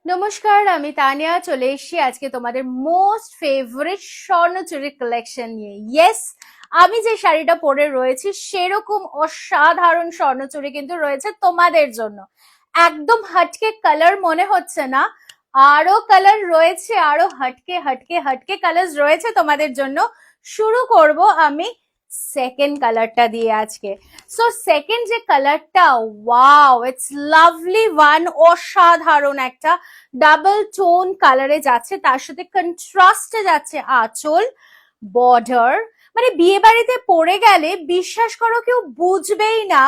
নমস্কার, আমি তানিয়া চলে এসেছি আজকে তোমাদের মোস্ট ফেভারিট স্বর্ণচুরির কালেকশন নিয়ে। ইয়েস, আমি যে শাড়িটা পরে রয়েছি সেরকম অসাধারণ স্বর্ণচুরি কিন্তু রয়েছে তোমাদের জন্য। একদম হটকে কালার মনে হচ্ছে না, আরো কালার রয়েছে, আরো হটকে হটকে হটকে কালার রয়েছে তোমাদের জন্য। শুরু করব আমি সেকেন্ড কালারটা দিয়ে আজকে। সো সেকেন্ড যে কালারটা, ওয়াও, ইটস লাভলি ওয়ান, অসাধারণ একটা ডাবল টোন কালারে যাচ্ছে, তার সাথে কন্ট্রাস্টে যাচ্ছে আঁচল, বর্ডার। মানে বিয়ে বাড়িতে পরে গেলে বিশ্বাস করো কেউ বুঝবেই না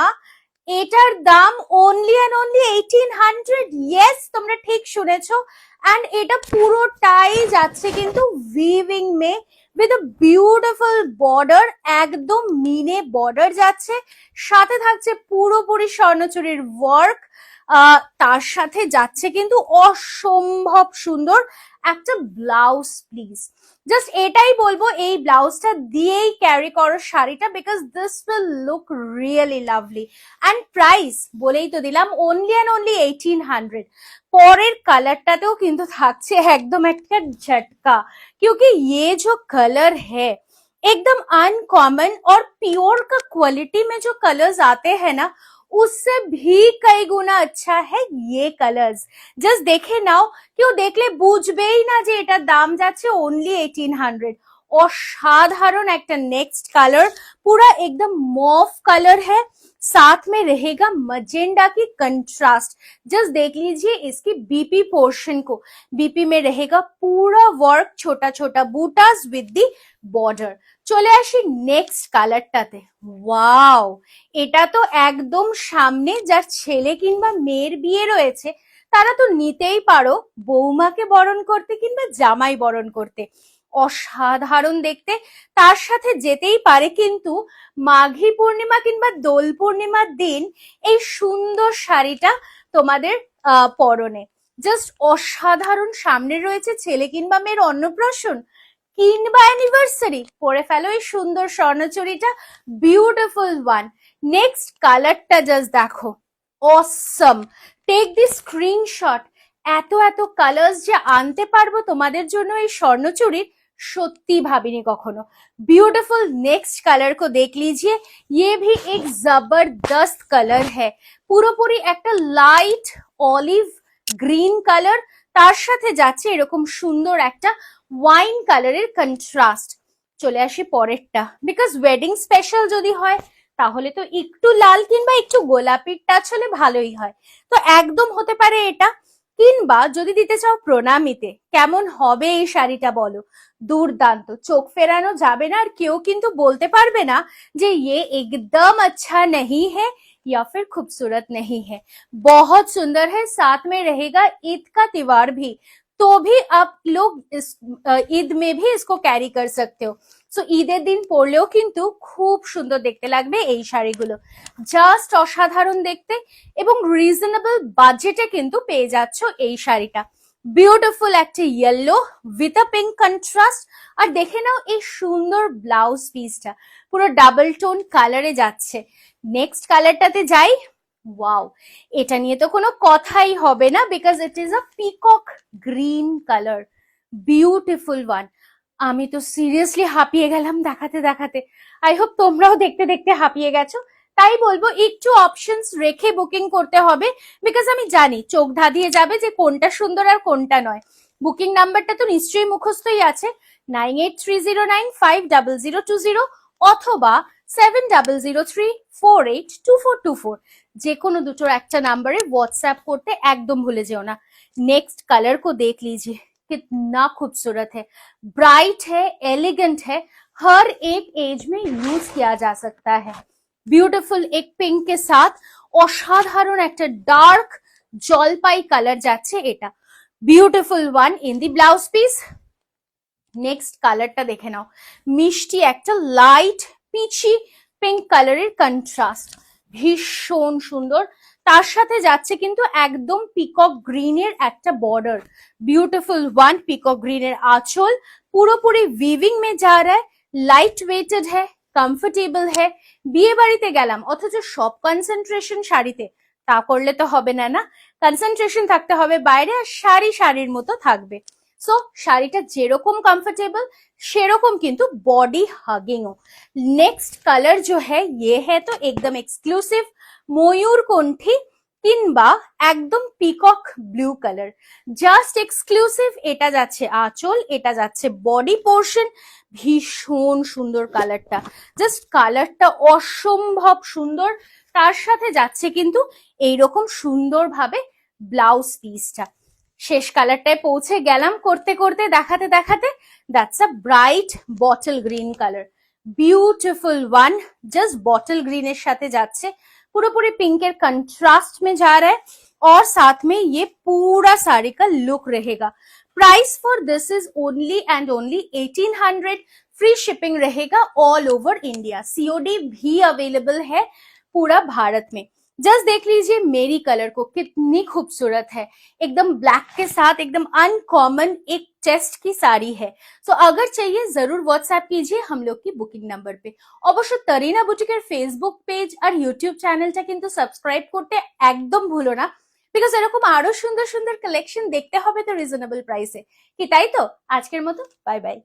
এটার দাম অনলি অ্যান্ড অনলি 1800। ইয়েস, তোমরা ঠিক শুনেছো। অ্যান্ড এটা পুরোটাই যাচ্ছে কিন্তু weaving May with a beautiful border, একদম মিনে বর্ডার যাচ্ছে, সাথে থাকছে পুরোপুরি স্বর্ণচুরির ওয়ার্ক। তার সাথে যাচ্ছে কিন্তু অসম্ভব সুন্দর একটা ব্লাউজ। প্লিজ জাস্ট এটাই বলবো, এই ব্লাউজটা দিয়েই ক্যারি করো শাড়িটা, because this will look really lovely. And price বলেই তো দিলাম, অনলি অ্যান্ড অনলি 1800। পরের কালারটাতেও কিন্তু থাকছে একদম একটা ঝটকা, क्योंकि ये जो कलर है एकदम अनकॉमन और प्योर का क्वालिटी में जो कलर्स आते हैं ना, उससे भी कई गुना अच्छा है ये कलर्स। জাস্ট দেখে নাও, কেউ দেখলে বুঝবেই না যে এটার দাম যাচ্ছে অনলি 1800। অসাধারণ একটা নেক্সট কালার, पूरा एकदम मॉफ कलर है, साथ में रहेगा मजेंडा की कंट्रास्ट। जस्ट देख लीजिए इसकी बीपी पोर्शन को, बीपी में रहेगा पूरा वर्क, छोटा छोटा बूटास विद दी बॉर्डर। চলে আসি নেক্সট কালারটাতে। ওয়াও, এটা তো একদম সামনে যার ছেলে কিংবা মেয়ের বিয়ে রয়েছে তারা তো নিতেই পারো বৌমাকে বরণ করতে কিংবা জামাই বরণ করতে। অসাধারণ দেখতে, তার সাথে যেতেই পারে কিন্তু মাঘী পূর্ণিমা কিংবা দোল পূর্ণিমার দিন এই সুন্দর শাড়িটা তোমাদের পরনে। জাস্ট অসাধারণ। সামনে রয়েছে ছেলে কিংবা মেয়ের অন্নপ্রাশন কিংবা অ্যানিভার্সারি, পরে ফেলো এই সুন্দর স্বর্ণচুরিটা, বিউটিফুল ওয়ান। নেক্সট কালারটা জাস্ট দেখো, অসম। Take the screenshot. এত এত কালার্স যে আনতে পারবো তোমাদের জন্য এই স্বর্ণচুরির, সত্যি ভাবিনি কখনো। ब्यूटीफुल नेक्स्ट कलर को देख लीजिए, ये भी एक जबरदस्त कलर है, পুরোপুরি একটা লাইট অলিভ গ্রিন কালার, তার সাথে যাচ্ছে এরকম সুন্দর একটা ওয়াইন কালারের কন্ট্রাস্ট। চলে আসি পরেরটা, বিকজ ওয়েডিং স্পেশাল যদি হয় তাহলে তো একটু লাল কিংবা একটু গোলাপি টাচ হলে ভালোই হয়, তো একদম হতে পারে এটা। কিংবা যদি দিতে চাও প্রণামীতে, কেমন হবে এই শাড়িটা বলো? দুর্দান্ত, চোখ ফেরানো যাবে না, আর কেউ কিন্তু বলতে পারবে না যে ये एकदम अच्छा नहीं है या फिर खूबसूरत नहीं है। बहुत सुंदर है, साथ में रहेगा ईद का त्योहार भी, तो भी आप लोग इस ईद में भी इसको कैरी कर सकते हो। সো ঈদের দিন পরলেও কিন্তু খুব সুন্দর দেখতে লাগবে এই শাড়িগুলো, জাস্ট অসাধারণ দেখতে, এবং রিজনেবল বাজেটে কিন্তু পেয়ে যাচ্ছ এই শাড়িটা। বিউটিফুল একটা yellow with a pink contrast, আর দেখে নাও এই সুন্দর ব্লাউজ পিসটা পুরো ডাবল টোন কালারে যাচ্ছে। নেক্সট কালারটাতে যাই। ওয়াও, এটা নিয়ে তো কোনো কথাই হবে না, because it is a peacock green colour, beautiful one. আমি তো সিরিয়াসলি হাঁপিয়ে গেলাম দেখাতে দেখাতে, আই হোপ তোমরাও দেখতে দেখতে হাঁপিয়ে গেছো। তাই বলবো একটু অপশনস রেখে বুকিং করতে হবে, বিকজ আমি জানি চোখ ধাঁধিয়ে যাবে যে কোনটা সুন্দর আর কোনটা নয়। বুকিং নাম্বারটা তো নিশ্চয়ই মুখস্থই আছে, 9830950020 অথবা 7003482424, যে কোনো দুটোর একটা নাম্বারে হোয়াটসঅ্যাপ করতে একদম ভুলে যেও না। नेक्स्ट कलर को देख लीजिए, कितना खूबसूरत है, ब्राइट है, एलिगेंट है, हर एक एज में यूज किया जा सकता है। ब्यूटीफुल एक पिंक के साथ অসাধারণ একটা ডার্ক জলপাই কালার যাচ্ছে, এটা beautiful one in the blouse piece. Next কালারটা দেখে নাও, মিষ্টি একটা লাইট পিচি পিঙ্ক কালারের কন্ট্রাস্ট, ভীষণ সুন্দর। তার সাথে যাচ্ছে কিন্তু একদম পিকক গ্রিনের একটা বর্ডার, বিউটিফুল ওয়ান। পিকক গ্রিনের আঁচল পুরোপুরি উইভিং মে যা রা হ্যায়, লাইট ওয়েটেড হ্যায়, কমফোর্টেবল হ্যায়। বিয়ে বাড়িতে গেলাম অথচ সব কনসেন্ট্রেশন শাড়িতে, তা করলে তো হবে না না, কনসেন্ট্রেশন থাকতে হবে বাইরে, আর শাড়ি শাড়ির মতো থাকবে। সো শাড়িটা যেরকম কम्फर्टेबल সেরকম কিন্তু बॉडी हगिंग हो। नेक्स्ट कलर जो है ये है तो एकदम एक्सक्लूसिव ময়ূরকণ্ঠী কিংবা একদম peacock blue colour, just exclusive. এটা যাচ্ছে আঁচল, এটা যাচ্ছে বডি পোর্শন। ভীষণ সুন্দর কালারটা, জাস্ট কালারটা অসম্ভব সুন্দর। তার সাথে যাচ্ছে কিন্তু এইরকম সুন্দরভাবে ব্লাউজ পিসটা। শেষ কালারটায় পৌঁছে গেলাম করতে করতে দেখাতে দেখাতে। That's a bright bottle green colour, beautiful one. Just bottle green এর সাথে যাচ্ছে, पूरे पिंक कंट्रास्ट में जा रहा है, और साथ में ये पूरा साड़ी का लुक रहेगा। Price for this is only and only 1800। Free shipping रहेगा ऑल ओवर इंडिया, सीओडी भी अवेलेबल है पूरा भारत में। जस्ट देख लीजिए मेरी कलर को, कितनी खूबसूरत है, एकदम ब्लैक के साथ एकदम अनकॉमन एक टेस्ट की साड़ी है। सो अगर चाहिए जरूर व्हाट्सएप कीजिए हम लोग की बुकिंग नंबर पे। অবশ্য তরিনা বুটিকের ফেসবুক পেজ আর ইউটিউব চ্যানেলটা কিন্তু সাবস্ক্রাইব করতে একদম ভুলো না, বিকজ এরকম আরো সুন্দর সুন্দর কালেকশন দেখতে হবে তো রিজনেবল প্রাইসে। কি তাই তো? আজকের মতো বাই বাই।